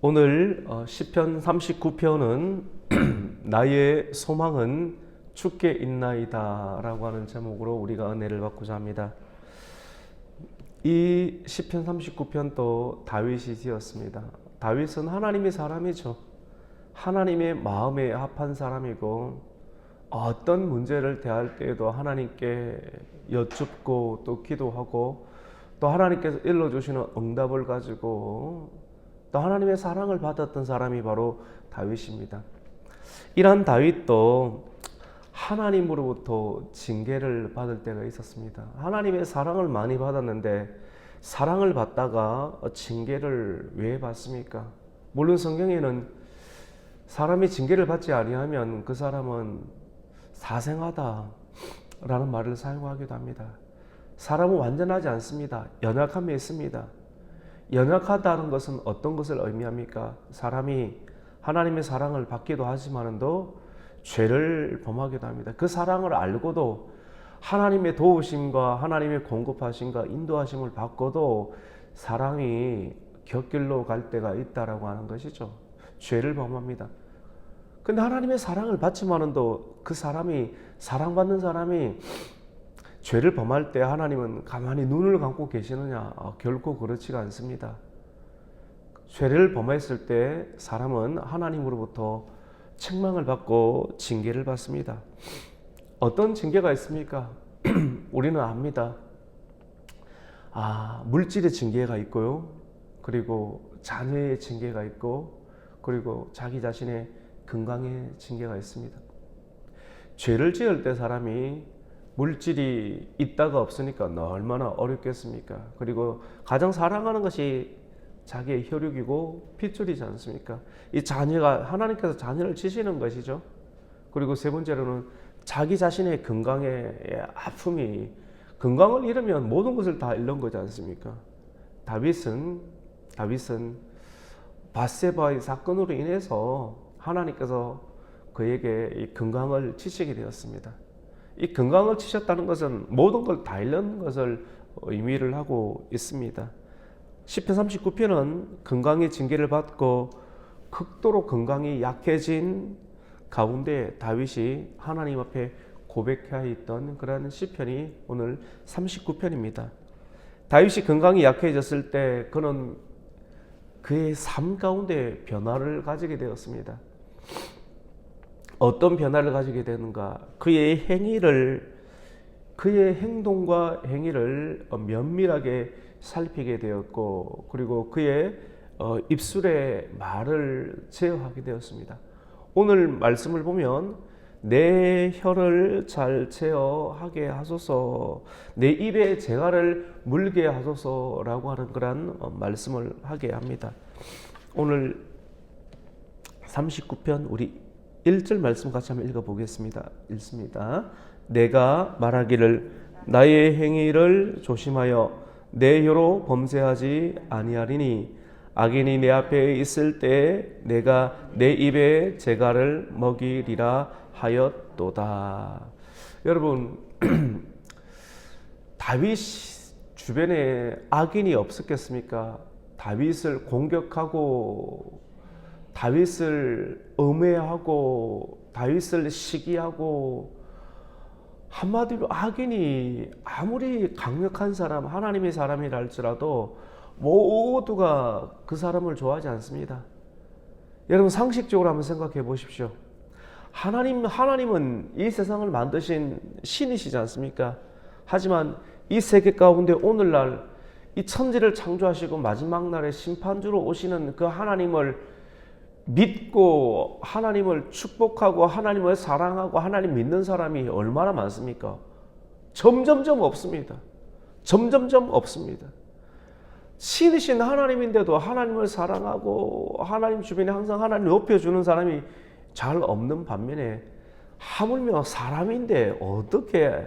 오늘 시편 39편은 나의 소망은 주께 있나이다 라고 하는 제목으로 우리가 은혜를 받고자 합니다. 이 시편 39편도 다윗이 지었습니다. 다윗은 하나님의 사람이죠. 하나님의 마음에 합한 사람이고 어떤 문제를 대할 때에도 하나님께 여쭙고 또 기도하고 또 하나님께서 일러주시는 응답을 가지고 또 하나님의 사랑을 받았던 사람이 바로 다윗입니다. 이런 다윗도 하나님으로부터 징계를 받을 때가 있었습니다. 하나님의 사랑을 많이 받았는데 사랑을 받다가 징계를 왜 받습니까? 물론 성경에는 사람이 징계를 받지 아니하면 그 사람은 사생하다 라는 말을 사용하기도 합니다. 사람은 완전하지 않습니다. 연약함이 있습니다. 연약하다는 것은 어떤 것을 의미합니까? 사람이 하나님의 사랑을 받기도 하지만도 죄를 범하기도 합니다. 그 사랑을 알고도 하나님의 도우심과 하나님의 공급하심과 인도하심을 받고도 사람이 곁길로 갈 때가 있다라고 하는 것이죠. 죄를 범합니다. 근데 하나님의 사랑을 받지만도 그 사람이 사랑받는 사람이 죄를 범할 때 하나님은 가만히 눈을 감고 계시느냐? 결코 그렇지가 않습니다. 죄를 범했을 때 사람은 하나님으로부터 책망을 받고 징계를 받습니다. 어떤 징계가 있습니까? 우리는 압니다. 물질의 징계가 있고요. 그리고 자녀의 징계가 있고 그리고 자기 자신의 건강의 징계가 있습니다. 죄를 지을 때 사람이 물질이 있다가 없으니까 얼마나 어렵겠습니까? 그리고 가장 사랑하는 것이 자기의 혈육이고 핏줄이지 않습니까? 이 자녀가 하나님께서 자녀를 주시는 것이죠. 그리고 세 번째로는 자기 자신의 건강의 아픔이 건강을 잃으면 모든 것을 다 잃는 거지 않습니까? 다윗은 밧세바의 사건으로 인해서 하나님께서 그에게 이 건강을 치시게 되었습니다. 이 건강을 치셨다는 것은 모든 걸 다 잃는 것을 의미를 하고 있습니다. 시편 39편은 건강의 징계를 받고 극도로 건강이 약해진 가운데 다윗이 하나님 앞에 고백해 있던 그런 시편이 오늘 39편입니다. 다윗이 건강이 약해졌을 때 그는 그의 삶 가운데 변화를 가지게 되었습니다. 어떤 변화를 가지게 되는가? 그의 행동과 행위를 면밀하게 살피게 되었고, 그리고 그의 입술의 말을 제어하게 되었습니다. 오늘 말씀을 보면 내 혀를 잘 제어하게 하소서, 내 입에 재갈을 물게 하소서라고 하는 그런 말씀을 하게 합니다. 오늘 39편 우리 1절 말씀 같이 한번 읽어보겠습니다. 읽습니다. 내가 말하기를 나의 행위를 조심하여 내 혀로 범죄하지 아니하리니 악인이 내 앞에 있을 때 내가 내 입에 재갈을 먹이리라 하였도다. 여러분, 다윗 주변에 악인이 없었겠습니까? 다윗을 공격하고 다윗을 음해하고 다윗을 시기하고 한마디로 악인이 아무리 강력한 사람, 하나님의 사람이라 할지라도 모두가 그 사람을 좋아하지 않습니다. 여러분 상식적으로 한번 생각해 보십시오. 하나님은 이 세상을 만드신 신이시지 않습니까? 하지만 이 세계 가운데 오늘날 이 천지를 창조하시고 마지막 날에 심판주로 오시는 그 하나님을 믿고 하나님을 축복하고 하나님을 사랑하고 하나님 믿는 사람이 얼마나 많습니까? 점점점 없습니다. 점점점 없습니다. 신이신 하나님인데도 하나님을 사랑하고 하나님 주변에 항상 하나님을 높여주는 사람이 잘 없는 반면에 하물며 사람인데 어떻게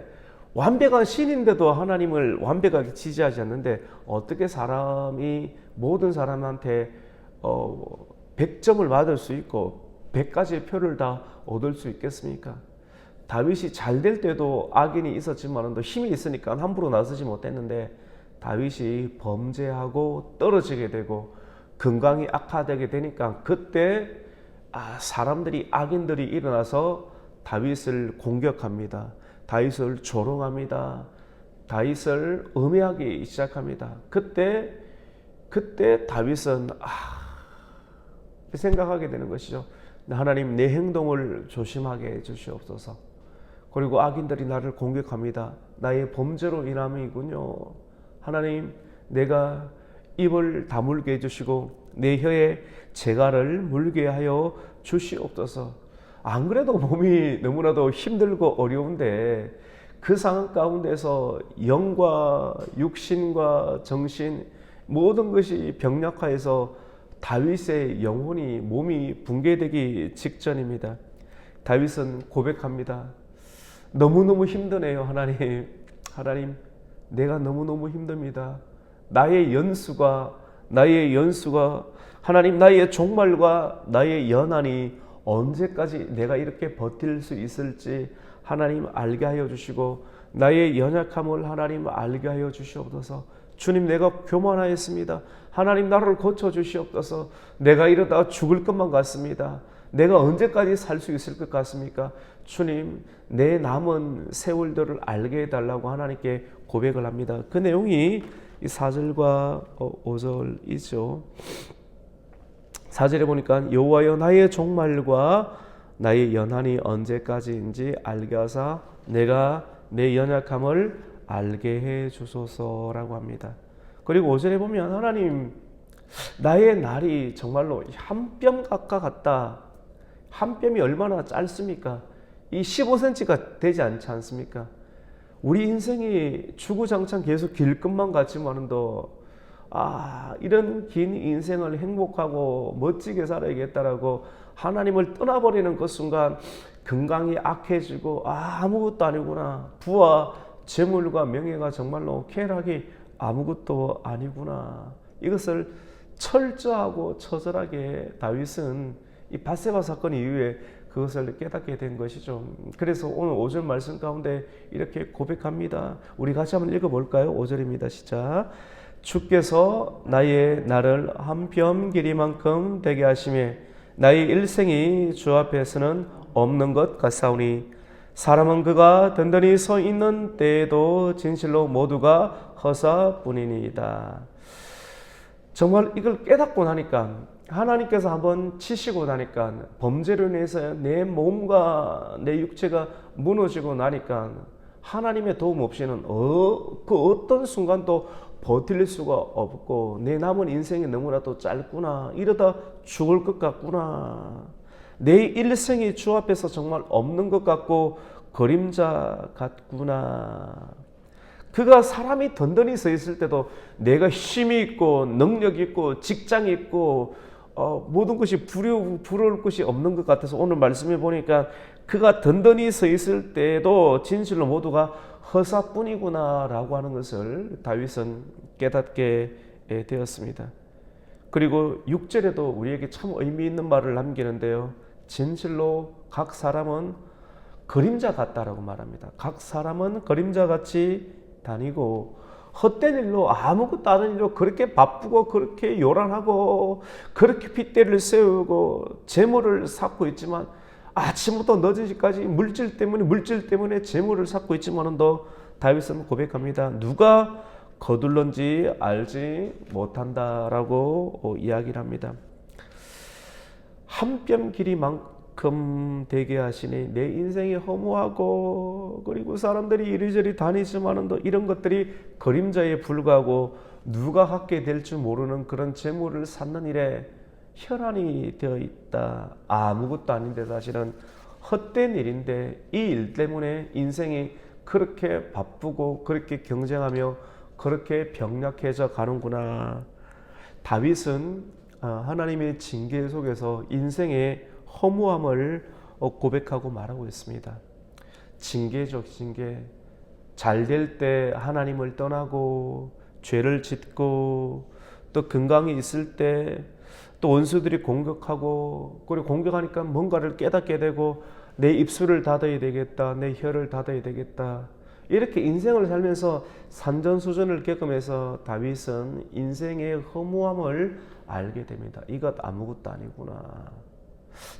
완벽한 신인데도 하나님을 완벽하게 지지하지 않는데 어떻게 사람이 모든 사람한테 100점을 받을 수 있고 100가지의 표를 다 얻을 수 있겠습니까? 다윗이 잘 될 때도 악인이 있었지만 힘이 있으니까 함부로 나서지 못했는데 다윗이 범죄하고 떨어지게 되고 건강이 악화되게 되니까 그때 사람들이 악인들이 일어나서 다윗을 공격합니다. 다윗을 조롱합니다. 다윗을 음해하기 시작합니다. 그때 다윗은 생각하게 되는 것이죠. 하나님, 내 행동을 조심하게 해주시옵소서. 그리고 악인들이 나를 공격합니다. 나의 범죄로 인함이군요. 하나님, 내가 입을 다물게 해주시고 내 혀에 재갈을 물게 하여 주시옵소서. 안 그래도 몸이 너무나도 힘들고 어려운데 그 상황 가운데서 영과 육신과 정신 모든 것이 병약화해서 다윗의 영혼이 몸이 붕괴되기 직전입니다. 다윗은 고백합니다. 너무너무 힘드네요. 하나님, 내가 너무너무 힘듭니다. 나의 연수가 하나님, 나의 종말과 나의 연한이 언제까지 내가 이렇게 버틸 수 있을지 하나님 알게 하여 주시고 나의 연약함을 하나님 알게 하여 주시옵소서. 주님, 내가 교만하였습니다. 하나님, 나를 고쳐 주시옵소서. 내가 이러다 죽을 것만 같습니다. 내가 언제까지 살 수 있을 것 같습니까? 주님, 내 남은 세월들을 알게 해달라고 하나님께 고백을 합니다. 그 내용이 4절과 5절이죠. 4절에 보니까 여호와여, 나의 종말과 나의 연한이 언제까지인지 알게 하사 내가 내 연약함을 알게 해 주소서라고 합니다. 그리고 5절에 보면 하나님, 나의 날이 정말로 한 뼘과 같다. 한 뼘이 얼마나 짧습니까? 이 15cm가 되지 않지 않습니까? 우리 인생이 주구장창 계속 길 것만 같지만도 이런 긴 인생을 행복하고 멋지게 살아야겠다라고 하나님을 떠나버리는 그 순간 건강이 악해지고 아무것도 아니구나. 부와 재물과 명예가 정말로 쾌락이 아무것도 아니구나. 이것을 철저하고 처절하게 다윗은 이 밧세바 사건 이후에 그것을 깨닫게 된 것이죠. 그래서 오늘 5절 말씀 가운데 이렇게 고백합니다. 우리 같이 한번 읽어볼까요? 5절입니다. 시작. 주께서 나의 날을 한 뼘 길이만큼 되게 하시매 나의 일생이 주 앞에서는 없는 것 같사오니 사람은 그가 든든히 서 있는 때에도 진실로 모두가 허사뿐이니이다. 정말 이걸 깨닫고 나니까 하나님께서 한번 치시고 나니까 범죄로 인해서 내 몸과 내 육체가 무너지고 나니까 하나님의 도움 없이는 그 어떤 순간도 버틸 수가 없고 내 남은 인생이 너무나도 짧구나. 이러다 죽을 것 같구나. 내 일생이 주 앞에서 정말 없는 것 같고 그림자 같구나. 그가 사람이 든든히 서 있을 때도 내가 힘이 있고 능력이 있고 직장이 있고 모든 것이 부러울 것이 없는 것 같아서 오늘 말씀해 보니까 그가 든든히 서 있을 때에도 진실로 모두가 허사뿐이구나 라고 하는 것을 다윗은 깨닫게 되었습니다. 그리고 6절에도 우리에게 참 의미 있는 말을 남기는데요. 진실로 각 사람은 그림자 같다라고 말합니다. 각 사람은 그림자같이 다니고 헛된 일로 아무것도 아닌 일로 그렇게 바쁘고 그렇게 요란하고 그렇게 핏대를 세우고 재물을 쌓고 있지만 아침부터 늦은 시까지 물질 때문에 재물을 쌓고 있지만도 다윗은 고백합니다. 누가 거둘런지 알지 못한다라고 이야기를 합니다. 한 뼘 길이만큼 되게 하시니 내 인생이 허무하고 그리고 사람들이 이리저리 다니지만도 이런 것들이 그림자에 불과하고 누가 갖게 될 줄 모르는 그런 재물을 쌓는 일에 혈안이 되어 있다. 아무것도 아닌데 사실은 헛된 일인데 이 일 때문에 인생이 그렇게 바쁘고 그렇게 경쟁하며 그렇게 병약해져 가는구나. 다윗은 하나님의 징계 속에서 인생의 허무함을 고백하고 말하고 있습니다. 징계죠, 징계. 잘 될 때 하나님을 떠나고 죄를 짓고 또 건강이 있을 때 또 원수들이 공격하고 그리고 공격하니까 뭔가를 깨닫게 되고 내 입술을 닫아야 되겠다. 내 혀를 닫아야 되겠다. 이렇게 인생을 살면서 산전수전을 겪으면서 다윗은 인생의 허무함을 알게 됩니다. 이것 아무것도 아니구나.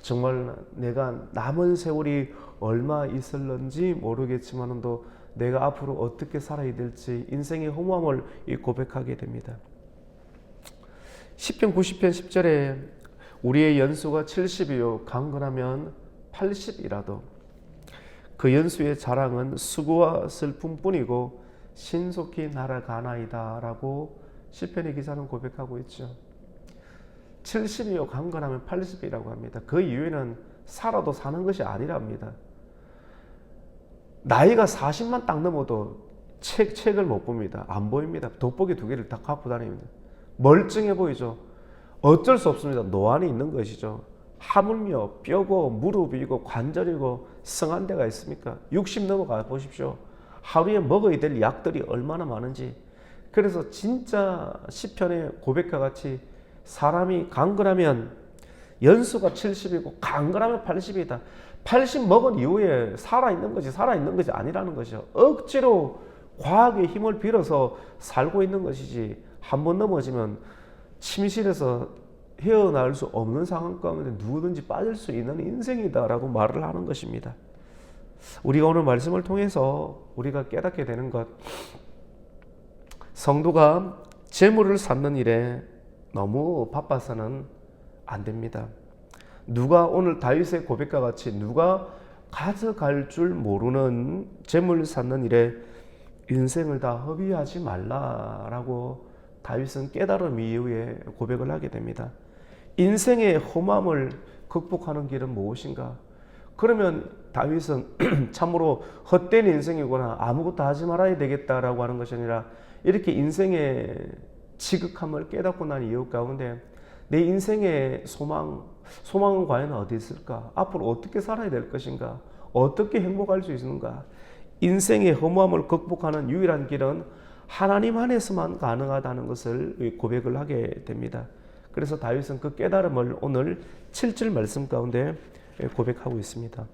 정말 내가 남은 세월이 얼마 있을런지 모르겠지만도 내가 앞으로 어떻게 살아야 될지 인생의 허무함을 고백하게 됩니다. 시편 90편 10절에 우리의 연수가 70이요 강건하면 80이라도 그 연수의 자랑은 수고와 슬픔뿐이고 신속히 날아가나이다 라고 시편의 기자는 고백하고 있죠. 70이요 강건하면 80이라고 합니다. 그 이유에는 살아도 사는 것이 아니랍니다. 나이가 40만 딱 넘어도 책을 못 봅니다. 안 보입니다. 돋보기 2개를 다 갖고 다닙니다. 멀쩡해 보이죠. 어쩔 수 없습니다. 노안이 있는 것이죠. 하물며 뼈고 무릎이고 관절이고 성한 데가 있습니까? 60 넘어가 보십시오. 하루에 먹어야 될 약들이 얼마나 많은지. 그래서 진짜 시편의 고백과 같이 사람이 강건하면 연수가 70이고 강건하면 80이다. 80 먹은 이후에 살아있는 것이 아니라는 것이죠. 억지로 과학의 힘을 빌어서 살고 있는 것이지 한번 넘어지면 침실에서 헤어나올 수 없는 상황 가운데 누구든지 빠질 수 있는 인생이다라고 말을 하는 것입니다. 우리가 오늘 말씀을 통해서 우리가 깨닫게 되는 것, 성도가 재물을 쌓는 일에 너무 바빠서는 안 됩니다. 누가 오늘 다윗의 고백과 같이 누가 가져갈 줄 모르는 재물 쌓는 일에 인생을 다 허비하지 말라라고 다윗은 깨달음 이후에 고백을 하게 됩니다. 인생의 험함을 극복하는 길은 무엇인가? 그러면 다윗은 참으로 헛된 인생이거나 아무것도 하지 말아야 되겠다라고 하는 것이 아니라 이렇게 인생의 지극함을 깨닫고 난 이유 가운데 내 인생의 소망은 과연 어디 있을까? 앞으로 어떻게 살아야 될 것인가? 어떻게 행복할 수 있는가? 인생의 허무함을 극복하는 유일한 길은 하나님 안에서만 가능하다는 것을 고백을 하게 됩니다. 그래서 다윗은 그 깨달음을 오늘 7절 말씀 가운데 고백하고 있습니다.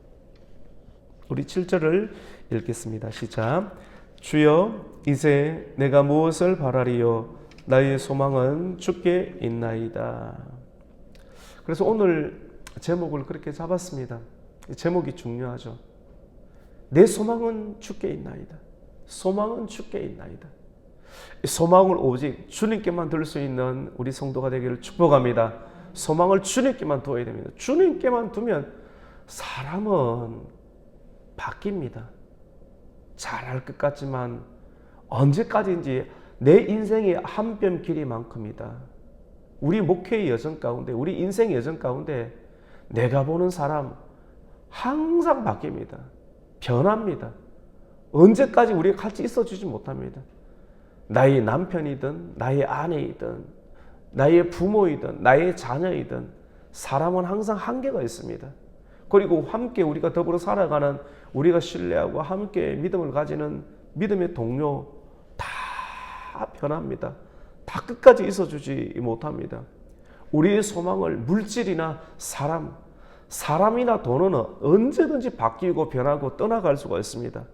우리 7절을 읽겠습니다. 시작. 주여 이제 내가 무엇을 바라리요? 나의 소망은 주께 있나이다. 그래서 오늘 제목을 그렇게 잡았습니다. 제목이 중요하죠. 내 소망은 주께 있나이다. 소망은 주께 있나이다. 소망을 오직 주님께만 둘 수 있는 우리 성도가 되기를 축복합니다. 소망을 주님께만 두어야 됩니다. 주님께만 두면 사람은 바뀝니다. 잘할 것 같지만 언제까지인지 내 인생의 한 뼘 길이만큼이다. 우리 목회의 여정 가운데, 우리 인생의 여정 가운데 내가 보는 사람 항상 바뀝니다. 변합니다. 언제까지 우리가 같이 있어주지 못합니다. 나의 남편이든 나의 아내이든 나의 부모이든 나의 자녀이든 사람은 항상 한계가 있습니다. 그리고 함께 우리가 더불어 살아가는, 우리가 신뢰하고 함께 믿음을 가지는 믿음의 동료 다 변합니다. 다 끝까지 있어주지 못합니다. 우리의 소망을 물질이나 사람이나 돈은 언제든지 바뀌고 변하고 떠나갈 수가 있습니다.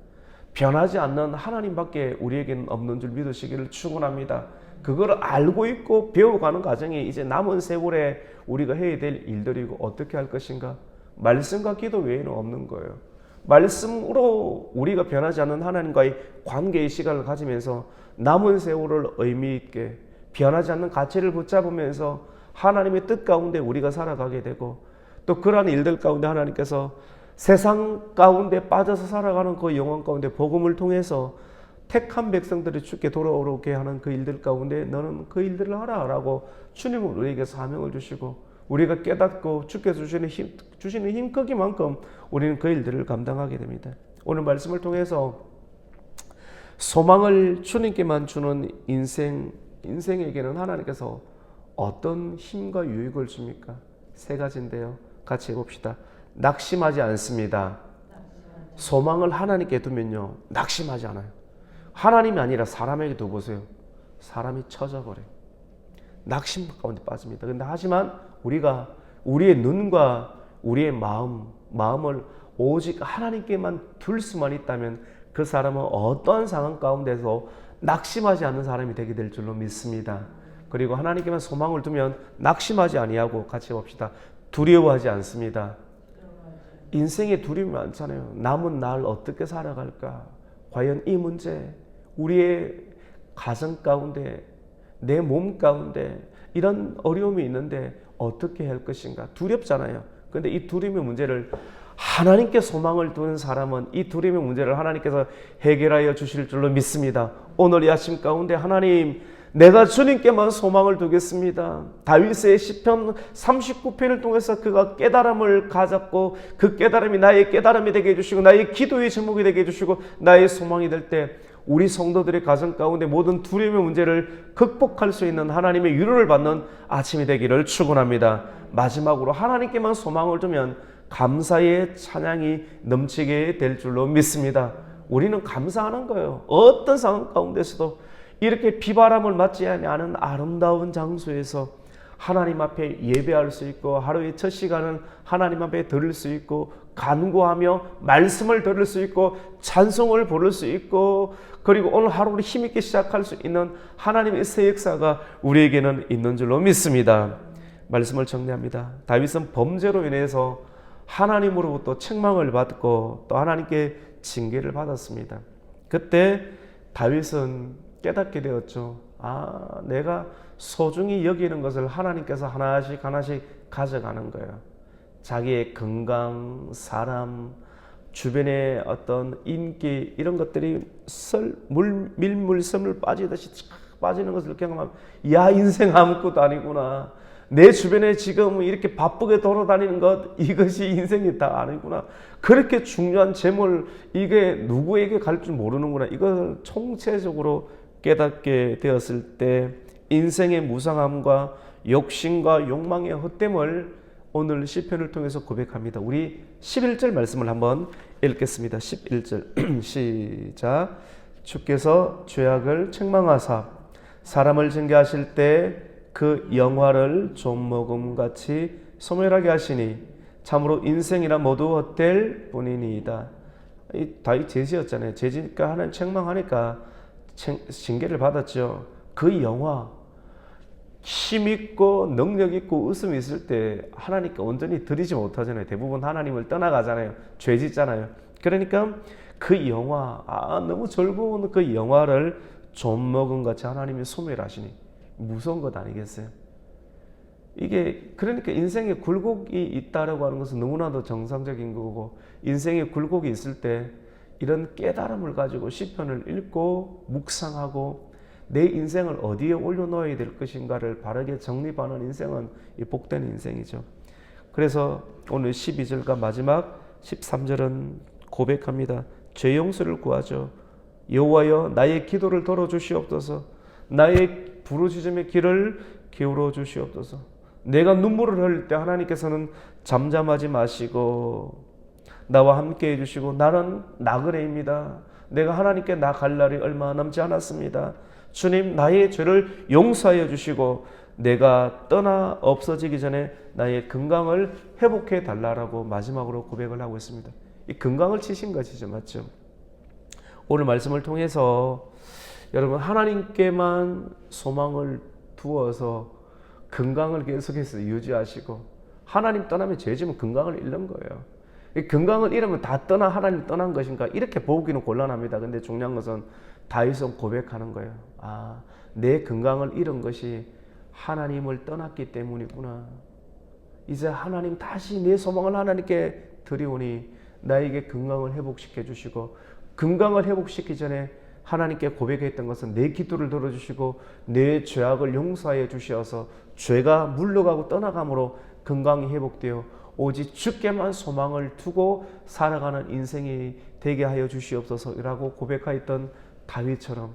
변하지 않는 하나님밖에 우리에게는 없는 줄 믿으시기를 축원합니다. 그걸 알고 있고 배워가는 과정이 이제 남은 세월에 우리가 해야 될 일들이고 어떻게 할 것인가? 말씀과 기도 외에는 없는 거예요. 말씀으로 우리가 변하지 않는 하나님과의 관계의 시간을 가지면서 남은 세월을 의미 있게 변하지 않는 가치를 붙잡으면서 하나님의 뜻 가운데 우리가 살아가게 되고, 또 그러한 일들 가운데 하나님께서 세상 가운데 빠져서 살아가는 그 영혼 가운데 복음을 통해서 택한 백성들이 주께 돌아오게 하는 그 일들 가운데 너는 그 일들을 하라 라고 주님은 우리에게 사명을 주시고, 우리가 깨닫고 주께서 주시는 힘 크기만큼 우리는 그 일들을 감당하게 됩니다. 오늘 말씀을 통해서 소망을 주님께만 주는 인생에게는 하나님께서 어떤 힘과 유익을 줍니까? 3가지인데요. 같이 해봅시다. 낙심하지 않습니다. 소망을 하나님께 두면요, 낙심하지 않아요. 하나님이 아니라 사람에게 두보세요. 사람이 처져버려요. 낙심 가운데 빠집니다. 근데 하지만 우리가 우리의 눈과 우리의 마음을 오직 하나님께만 둘 수만 있다면 그 사람은 어떠한 상황 가운데서 낙심하지 않는 사람이 되게 될 줄로 믿습니다. 그리고 하나님께만 소망을 두면 낙심하지 아니하고, 같이 봅시다, 두려워하지 않습니다. 인생에 두려움이 많잖아요. 남은 날 어떻게 살아갈까? 과연 이 문제, 우리의 가정 가운데, 내 몸 가운데 이런 어려움이 있는데 어떻게 할 것인가? 두렵잖아요. 그런데 이 두려움의 문제를 하나님께 소망을 두는 사람은 이 두려움의 문제를 하나님께서 해결하여 주실 줄로 믿습니다. 오늘 이 아침 가운데 하나님, 내가 주님께만 소망을 두겠습니다. 다윗의 시편 39편을 통해서 그가 깨달음을 가졌고, 그 깨달음이 나의 깨달음이 되게 해주시고, 나의 기도의 제목이 되게 해주시고, 나의 소망이 될 때 우리 성도들의 가정 가운데 모든 두려움의 문제를 극복할 수 있는 하나님의 위로를 받는 아침이 되기를 축원합니다. 마지막으로 하나님께만 소망을 두면 감사의 찬양이 넘치게 될 줄로 믿습니다. 우리는 감사하는 거예요. 어떤 상황 가운데서도 이렇게 비바람을 맞지 않은 아름다운 장소에서 하나님 앞에 예배할 수 있고, 하루의 첫 시간은 하나님 앞에 들을 수 있고, 간구하며 말씀을 들을 수 있고, 찬송을 부를 수 있고, 그리고 오늘 하루를 힘있게 시작할 수 있는 하나님의 새 역사가 우리에게는 있는 줄로 믿습니다. 말씀을 정리합니다. 다윗은 범죄로 인해서 하나님으로부터 책망을 받고 또 하나님께 징계를 받았습니다. 그때 다윗은 깨닫게 되었죠. 내가 소중히 여기는 것을 하나님께서 하나씩 가져가는 거예요. 자기의 건강, 사람, 주변의 어떤 인기, 이런 것들이 밀물섬을 빠지듯이 빠지는 것을 경험하면, 야, 인생 아무것도 아니구나. 내 주변에 지금 이렇게 바쁘게 돌아다니는 것, 이것이 인생이 다 아니구나. 그렇게 중요한 재물, 이게 누구에게 갈 줄 모르는구나. 이걸 총체적으로 깨닫게 되었을 때 인생의 무상함과 욕심과 욕망의 헛됨을 오늘 시편을 통해서 고백합니다. 우리 11절 말씀을 한번 읽겠습니다. 11절 시작. 주께서 죄악을 책망하사 사람을 징계하실 때 그 영화를 좀먹음같이 소멸하게 하시니 참으로 인생이라 모두 헛될 뿐이니이다. 다윗 죄지었잖아요. 죄지니까 하나님 책망하니까 징계를 받았죠. 그 영화, 힘있고 능력있고 웃음이 있을 때 하나님께 온전히 드리지 못하잖아요. 대부분 하나님을 떠나가잖아요. 죄짓잖아요. 그러니까 그 영화, 너무 즐거운 그 영화를 좀먹음같이 하나님이 소멸하시니 무서운 것 아니겠어요? 이게 그러니까 인생에 굴곡이 있다라고 하는 것은 너무나도 정상적인 거고, 인생에 굴곡이 있을 때 이런 깨달음을 가지고 시편을 읽고 묵상하고 내 인생을 어디에 올려놓아야 될 것인가를 바르게 정립하는 인생은 이 복된 인생이죠. 그래서 오늘 12절과 마지막 13절은 고백합니다. 죄 용서를 구하죠. 여호와여, 나의 기도를 들어주시옵소서. 나의 부르짖음의 귀를 기울여 주시옵소서. 내가 눈물을 흘릴 때 하나님께서는 잠잠하지 마시고 나와 함께 해주시고, 나는 나그네입니다. 내가 하나님께 나갈 날이 얼마 남지 않았습니다. 주님, 나의 죄를 용서하여 주시고 내가 떠나 없어지기 전에 나의 건강을 회복해 달라고 마지막으로 고백을 하고 있습니다. 이 건강을 치신 것이죠. 맞죠? 오늘 말씀을 통해서 여러분, 하나님께만 소망을 두어서 건강을 계속해서 유지하시고, 하나님 떠나면 죄지면 건강을 잃는 거예요. 이 건강을 잃으면 다 하나님 떠난 것인가, 이렇게 보기는 곤란합니다. 근데 중요한 것은 다윗은 고백하는 거예요. 내 건강을 잃은 것이 하나님을 떠났기 때문이구나. 이제 하나님, 다시 내 소망을 하나님께 드리오니 나에게 건강을 회복시켜 주시고, 건강을 회복시키기 전에 하나님께 고백했던 것은 내 기도를 들어주시고 내 죄악을 용서하여 주셔서 죄가 물러가고 떠나감으로 건강이 회복되어 오직 주께만 소망을 두고 살아가는 인생이 되게 하여 주시옵소서라고 고백하였던 다윗처럼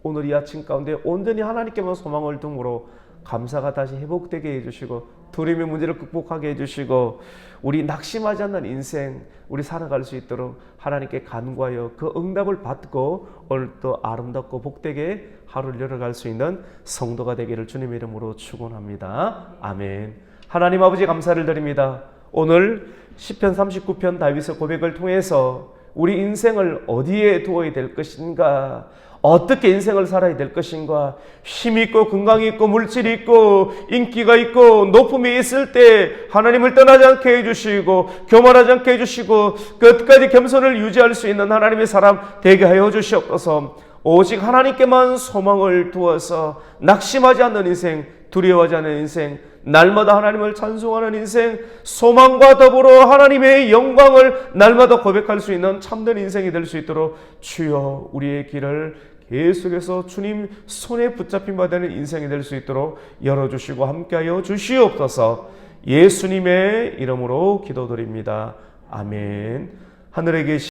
오늘 이 아침 가운데 온전히 하나님께만 소망을 둠으로 감사가 다시 회복되게 해주시고, 두려움의 문제를 극복하게 해주시고, 우리 낙심하지 않는 인생 우리 살아갈 수 있도록 하나님께 간구하여 그 응답을 받고 오늘도 아름답고 복되게 하루를 열어갈 수 있는 성도가 되기를 주님의 이름으로 축원합니다. 아멘. 하나님 아버지, 감사를 드립니다. 오늘 시편 39편 다윗의 고백을 통해서 우리 인생을 어디에 두어야 될 것인가, 어떻게 인생을 살아야 될 것인가, 힘 있고 건강 있고 물질이 있고 인기가 있고 높음이 있을 때 하나님을 떠나지 않게 해주시고 교만하지 않게 해주시고 끝까지 겸손을 유지할 수 있는 하나님의 사람 되게 하여 주시옵소서. 오직 하나님께만 소망을 두어서 낙심하지 않는 인생, 두려워하지 않는 인생, 날마다 하나님을 찬송하는 인생, 소망과 더불어 하나님의 영광을 날마다 고백할 수 있는 참된 인생이 될 수 있도록 주여 우리의 길을 계속해서 주님 손에 붙잡힌 바 되는 인생이 될 수 있도록 열어주시고 함께하여 주시옵소서. 예수님의 이름으로 기도드립니다. 아멘. 하늘에 계신